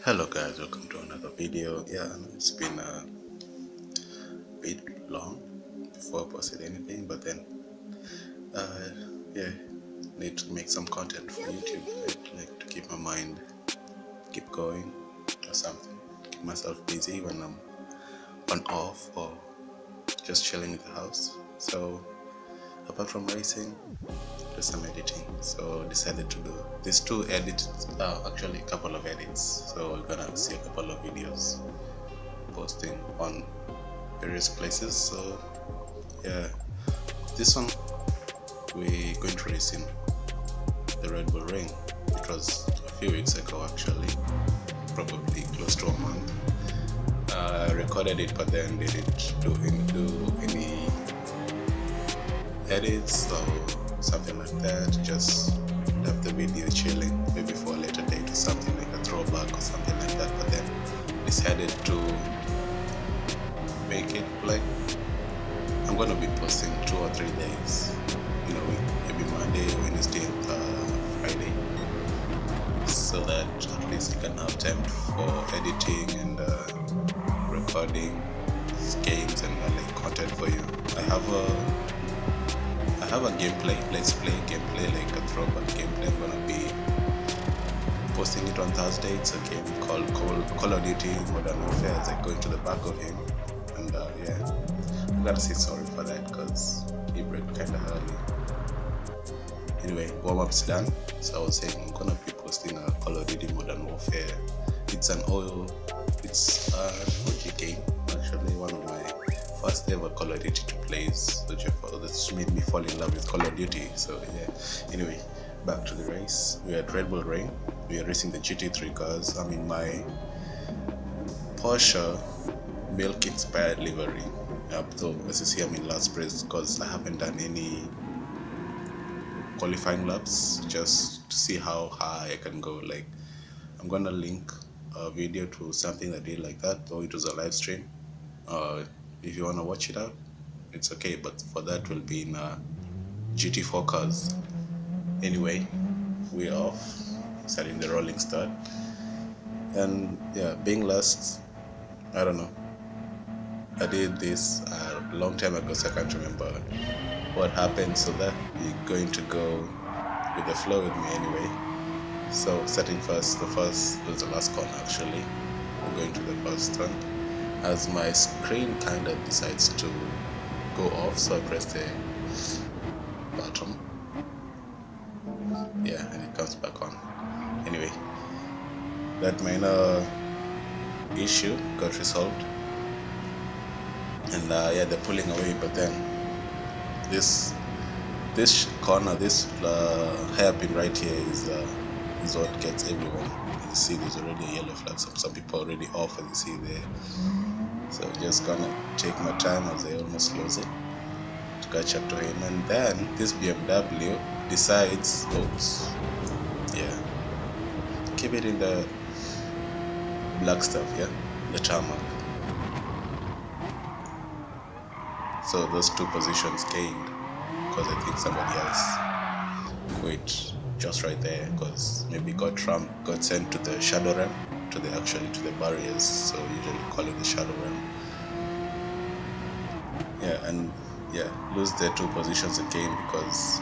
Hello guys, welcome to another video. Yeah, it's been a bit long before I posted anything, but then uh yeah, need to make some content for YouTube, right? Like to keep my mind keep going or something. Keep myself busy when I'm on off or just chilling in the house. So apart from racing, do some editing. So decided to do these two edits, actually a couple of edits. So we're gonna see a couple of videos posting on various places. So yeah, this one we're going to race in the Red Bull Ring. It was a few weeks ago actually, probably close to a month. I recorded it but then didn't do any edits or something like that. Just left the video chilling, maybe for a later date or something like a throwback or something like that. But then decided to make it like I'm gonna be posting 2 or 3 days in a week, maybe Monday, Wednesday, and Friday, so that at least you can have time for editing and recording games and like content for you. I have a gameplay, let's play gameplay, like a throwback gameplay. I'm gonna be posting it on Thursday. It's a game called Call of Duty Modern Warfare. I go into the back of him, and yeah, I gotta say sorry for that because he broke kind of early. Anyway, warm-up's done. So I was saying I'm gonna be posting a Call of Duty Modern Warfare. It's an OG game, actually one of my first ever Call of Duty to plays, which made me fall in love with Call of Duty. So yeah. Anyway, back to the race. We are at Red Bull Ring. We are racing the GT3 cars. I'm in my Porsche milk inspired livery. So as you see, I'm in last place because I haven't done any qualifying laps, just to see how high I can go. Like, I'm gonna link a video to something I did like that, though it was a live stream. If you wanna watch it out, it's okay, but for that will be in GT4 cars. Anyway, we're off, starting the rolling start, and yeah, being last, I don't know. I did this a long time ago, so I can't remember what happened. So that you're going to go with the flow with me anyway. So starting first, the last corner actually. I'm going to the first one. As my screen kind of decides to go off, so I press the button. Yeah, and it comes back on. Anyway, that minor issue got resolved, and yeah, they're pulling away. But then this corner, this hairpin right here is what gets everyone. You see, there's already a yellow flag. Some people already off, as you see there. So just gonna take my time as I almost close it to catch up to him. And then this BMW decides, oops, yeah, keep it in the black stuff, yeah, the tarmac. So those two positions gained because I think somebody else quit just right there, because maybe got sent to the shadow realm, to the barriers. So usually call it the shadow realm. Yeah, and yeah, lose their two positions again because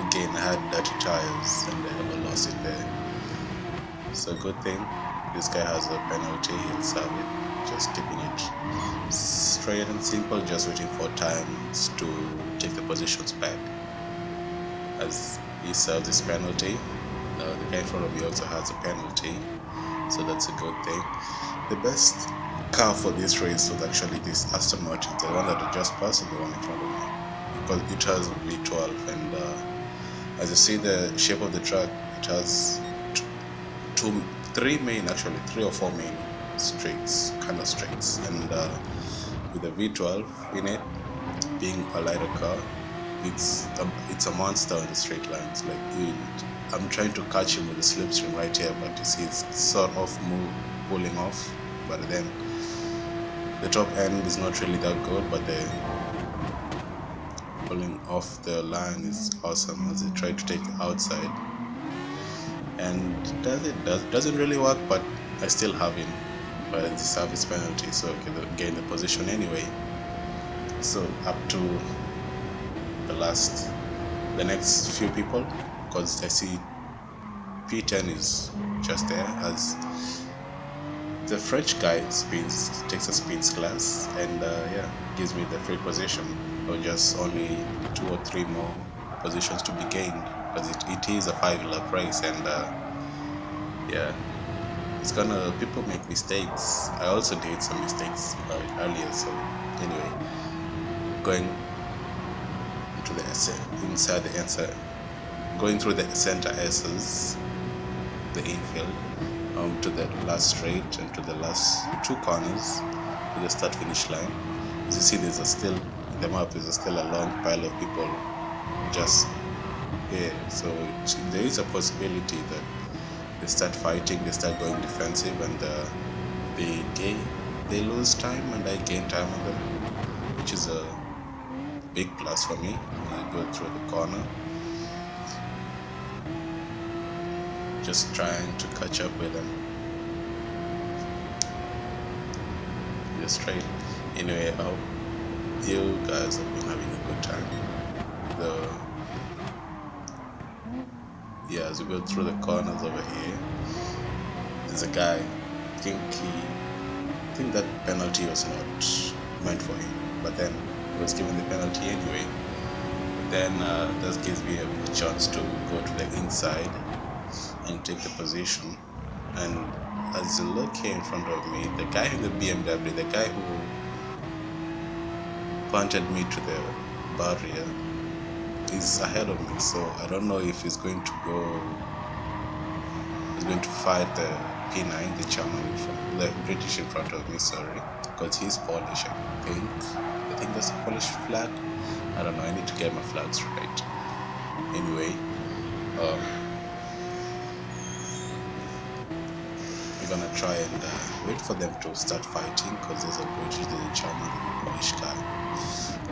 again I had dirty tires and I have a loss in there. So good thing this guy has a penalty, he'll serve it. Just keeping it straight and simple, just waiting for times to take the positions back as he serves his penalty. The guy in front of me also has a penalty, so that's a good thing. The best car for this race was actually this Aston Martin, the one that I just passed and the one in front of me, because it has V12, and as you see the shape of the track, it has three or four main straights, kind of straights, and with the V12 in it, being a lighter car, it's a monster on the straight lines. Like, I'm trying to catch him with the slipstream right here, but you see it's sort of pulling off, but then the top end is not really that good, but the pulling off the line is awesome as they try to take it outside, and doesn't really work, but I still have him, but it's the service penalty, so okay, gain the position anyway. So up to the next few people, because I see P10 is just there as the French guy takes a spins class, and yeah, gives me the free position, or just only 2 or 3 more positions to be gained, because it is a 5-lap race, and yeah, people make mistakes. I also did some mistakes earlier, so anyway, going into going through the center S's, the infield, to the last straight and to the last 2 corners to the start finish line. As you see, in the map is still a long pile of people just here, so there is a possibility that they start fighting, they start going defensive, and they lose time and I gain time on them, which is a big plus for me when I go through the corner. Just trying to catch up with them. Just straight. Anyway, I hope you guys have been having a good time. Yeah, as we go through the corners over here, there's a guy. I think that penalty was not meant for him, but then he was given the penalty anyway. Then that gives me a chance to go to the inside and take the position. And as you look here in front of me, the guy in the BMW, the guy who pointed me to the barrier, is ahead of me, so I don't know if he's going to fight the P9, the German, the British in front of me, sorry, because he's Polish, I think that's a Polish flag. I don't know, I need to get my flags right. Anyway, we're gonna try and wait for them to start fighting, because there's a British, there's a German, and a Polish guy.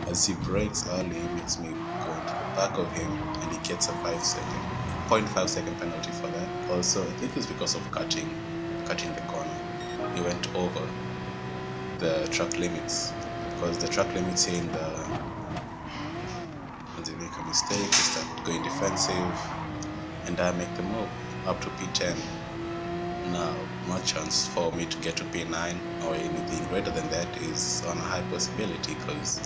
As he breaks early, it makes me go into the back of him, and he gets a 0.5 second penalty for that. Also, I think it's because of cutting the corner. He went over the track limits, because the track limits here when they make a mistake, they start going defensive, and I make the move up to P10. Now, no chance for me to get to P9 or anything greater than that is on a high possibility, because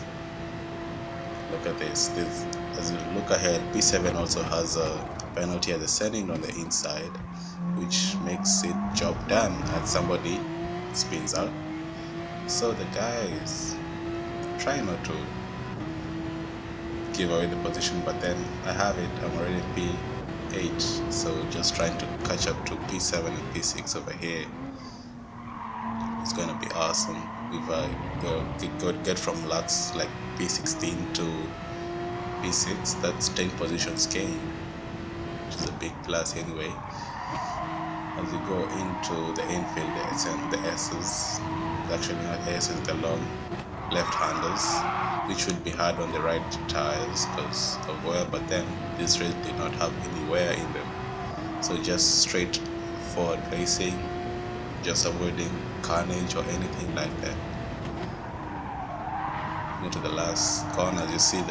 look at this. As you look ahead, P7 also has a penalty at the setting on the inside, which makes it job done as somebody spins out. So the guy is trying not to give away the position, but then I have it. I'm already P8, so just trying to catch up to P7 and P6 over here. It's gonna be awesome if I get from laps like P16 to P6. That's 10 positions gain, which is a big plus anyway. As you go into the infield, the S's, actually not S's, the long left-handers, which would be hard on the right tires because of wear, but then this race did not have any wear in them. So just straightforward racing, just avoiding carnage or anything like that. Into the last corner, you see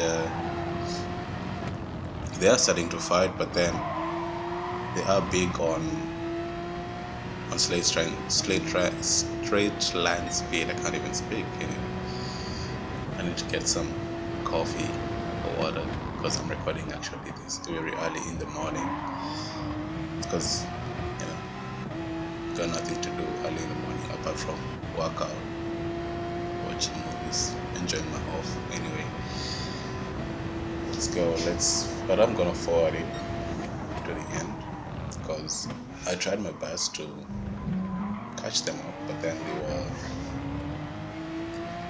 they are starting to fight, but then they are big on straight line speed. I can't even speak anyway. I need to get some coffee or water, because I'm recording actually this very early in the morning, because got nothing to do early in the morning apart from workout, watching movies, enjoying my off. Anyway, let's go. But I'm gonna forward it to the end, because I tried my best to catch them up, but then they were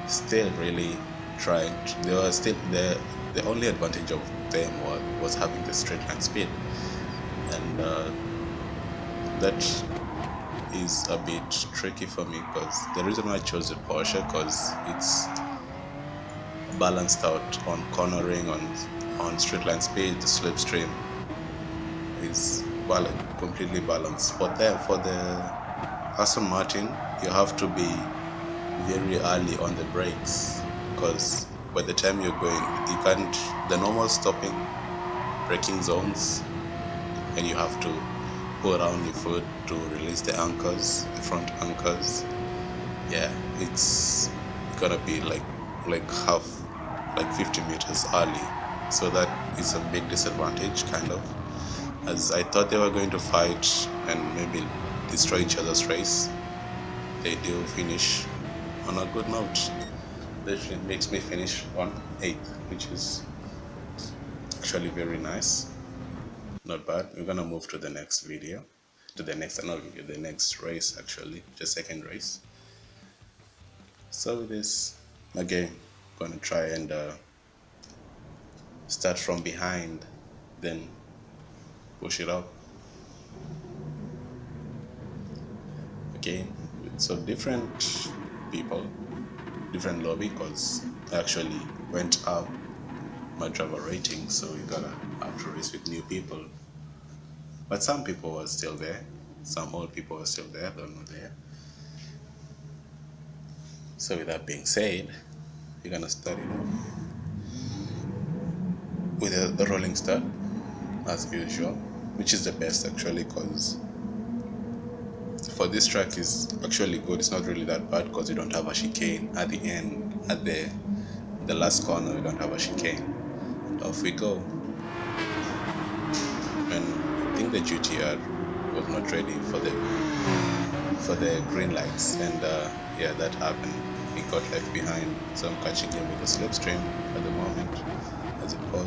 still really trying. They were still the only advantage of them was having the straight line speed, and that is a bit tricky for me, because the reason why I chose the Porsche, because it's balanced out on cornering, on straight line speed. The slipstream is completely balanced. For the Aston Martin, you have to be very early on the brakes, because by the time you're going, you can't, the normal stopping braking zones, and you have to pull around your foot to release the anchors, the front anchors. Yeah, it's gonna be like half, like 50 meters early, so that is a big disadvantage, kind of, as I thought they were going to fight and maybe destroy each other's race. They do finish on a good note. Literally makes me finish on 8th, which is actually very nice. Not bad. We're gonna move to the next video, to the next, not video, the next race, actually, the second race. So with this, again, gonna try and start from behind, then push it up. Again, so different people, different lobby, because I actually went up my driver rating, so we gotta have to race with new people. But some people were still there, some old people were still there, they're not there. So with that being said, we're gonna start it off with a rolling start as usual, which is the best actually, because for this track is actually good. It's not really that bad because you don't have a chicane at the end, at the last corner. We don't have a chicane. And off we go. And I think the GTR was not ready for the green lights, and yeah, that happened. He got left behind, so I'm catching him with a slipstream at the moment. As it goes,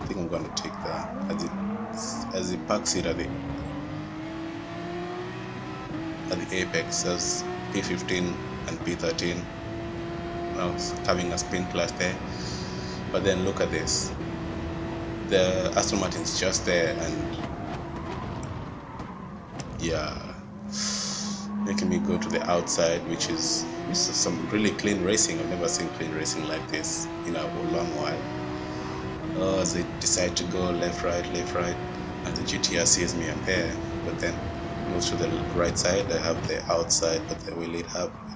I think I'm going to take that as it parks it at the apex as P15 and P13. Now having a spin class there, but then look at this. The Aston Martin's just there, and yeah, making me go to the outside, which is some really clean racing. I've never seen clean racing like this in a long while. As they decide to go left, right, and the GTR sees me up there, but then moves to the right side. I have the outside, but then will it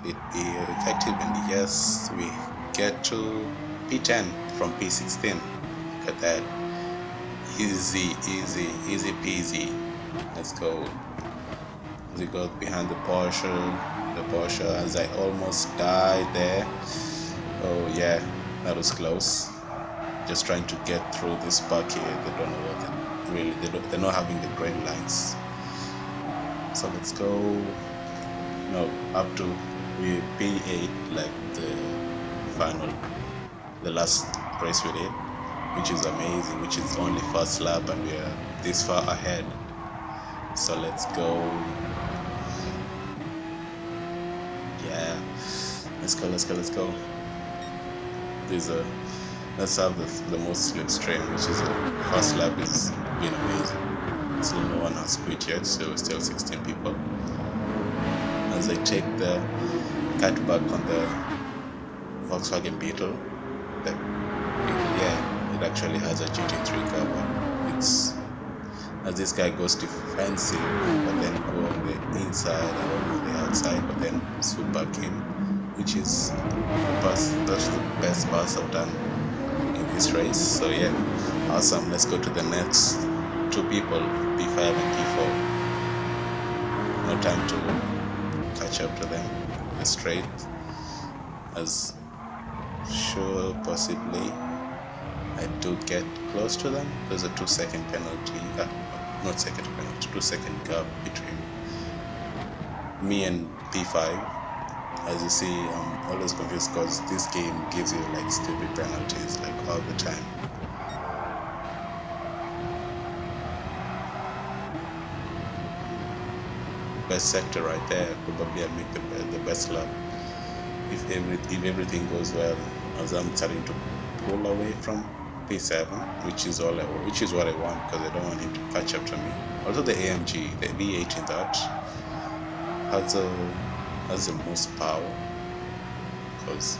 be effective? And yes, we get to P10 from P16. Look at that. Easy peasy. Let's go. As we go behind the Porsche, as I almost died there. Oh yeah, that was close. Just trying to get through this park here. They don't know what they're not having the green lights. So let's go. No, up to P8, like the last race we did, which is amazing, which is only first lap, and we are this far ahead. So let's go. Yeah, let's go. Let's have the most slipstream, which is the first lap is been amazing. Still no one has quit yet, so we're still 16 people. As I take the cutback on the Volkswagen Beetle, it actually has a GT3 cover. It's as this guy goes defensive, but then go on the inside and on the outside, but then swoop back in, which is that's the best pass I've done in this race. So yeah, awesome. Let's go to the next two people, P5 and P4. No time to catch up to them. Straight, as sure possibly I do get close to them. There's a 2-second penalty, not second penalty, 2-second gap between me and P5. As you see, I'm always confused because this game gives you like stupid penalties like all the time. Best sector right there. Probably I make the best lap if everything goes well, as I'm starting to pull away from P7, which is what I want, because I don't want him to catch up to me. Also the AMG, the V8 in that has the most power, because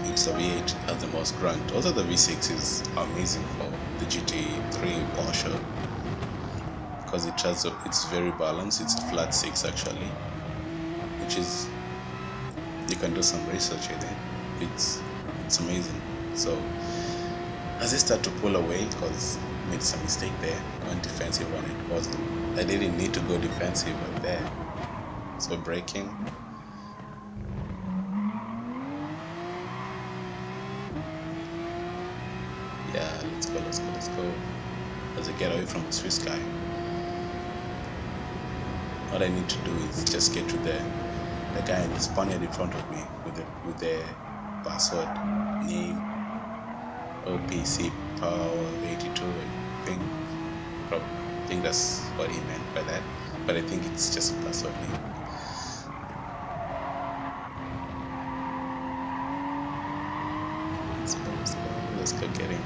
it's the V8 has the most grunt. Also the V6 is amazing for the GT3 Porsche, because it's very balanced. It's a flat 6 actually, which is, you can do some research in it. It's amazing. So as I start to pull away, because I made some mistake there, going defensive when it wasn't, I didn't need to go defensive, but there. So braking. Yeah, let's go. As I get away from the Swiss guy, what I need to do is just get to the guy in the Spaniard in front of me with the password name OPC Power 82. I think that's what he meant by that, but I think it's just a password name. Let's go get him.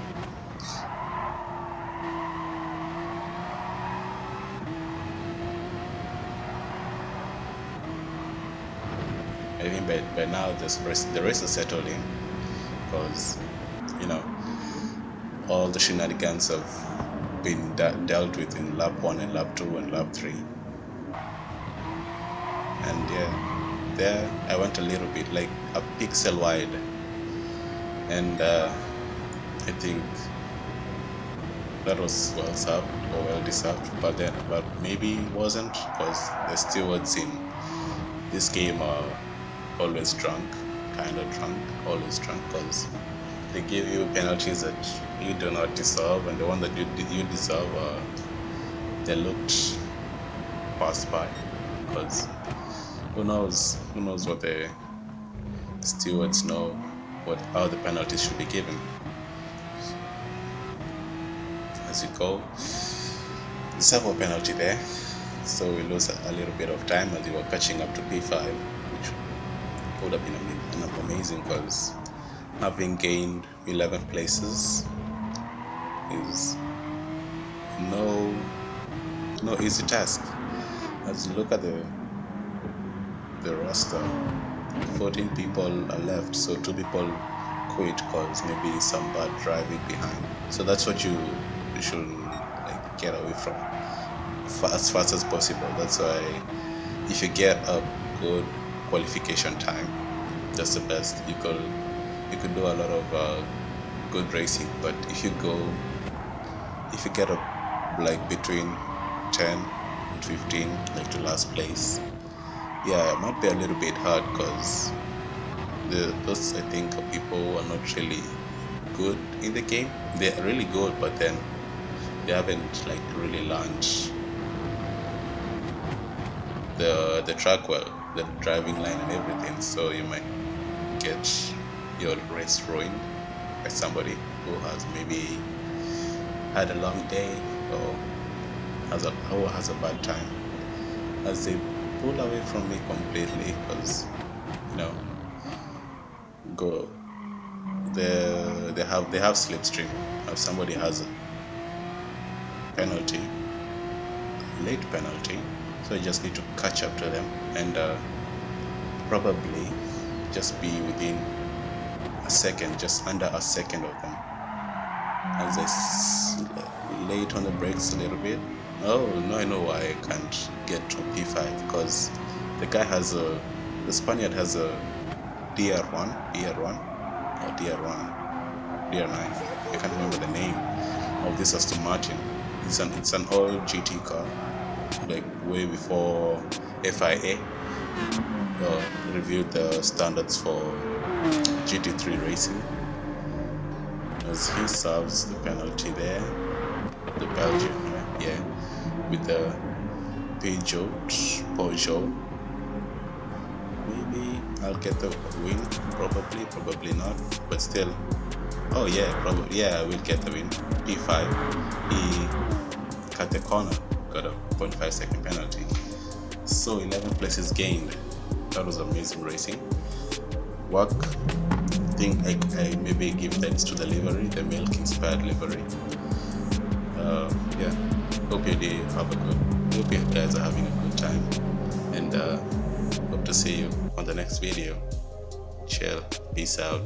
I think by now the rest is settled in, because all the shenanigans have been dealt with in lap 1 and lap 2 and lap 3. And yeah, there I went a little bit like a pixel wide, and I think that was well served or well deserved, but maybe it wasn't, because the stewards in this game are always drunk, always drunk, because they give you penalties that you do not deserve, and the one that you deserve, they looked passed by, because who knows what the stewards know, how the penalties should be given. As you go, deserve a penalty there, so we lose a little bit of time as we were catching up to P5, which would have been amazing, because having gained 11 places is no easy task. As you look at the roster, 14 people are left, so 2 people quit because maybe some bad driving behind. So that's what you should get away from as fast as possible. That's why if you get a good qualification time, that's the best. You could do a lot of good racing, but if you get up between 10 and 15 to last place, yeah, it might be a little bit hard, because those I think people are not really good in the game. They're really good, but then they haven't really learned the track well, the driving line and everything. So you might get your race ruined by somebody who has maybe had a long day or has a bad time, as they pull away from me completely, because they have slipstream. If somebody has a penalty, late penalty, so you just need to catch up to them, and probably just be within a second, just under a second of them, as I late on the brakes a little bit. Oh no, I know why I can't get to P5, because the guy the Spaniard has a DR1 or DR9. I can't remember the name of this Aston Martin. It's an old GT car, way before FIA reviewed the standards for GT3 racing. As he serves the penalty there, the Belgian, yeah, with the Peugeot. Maybe I'll get the win, probably not, but still. Oh yeah, probably, yeah, I will get the win. P5, he cut the corner, got a 0.5 second penalty. So 11 places gained. That was amazing racing. Work. I think I maybe give thanks to the livery, the milk inspired livery. Yeah, hope you guys are having a good time, and hope to see you on the next video. Chill, peace out.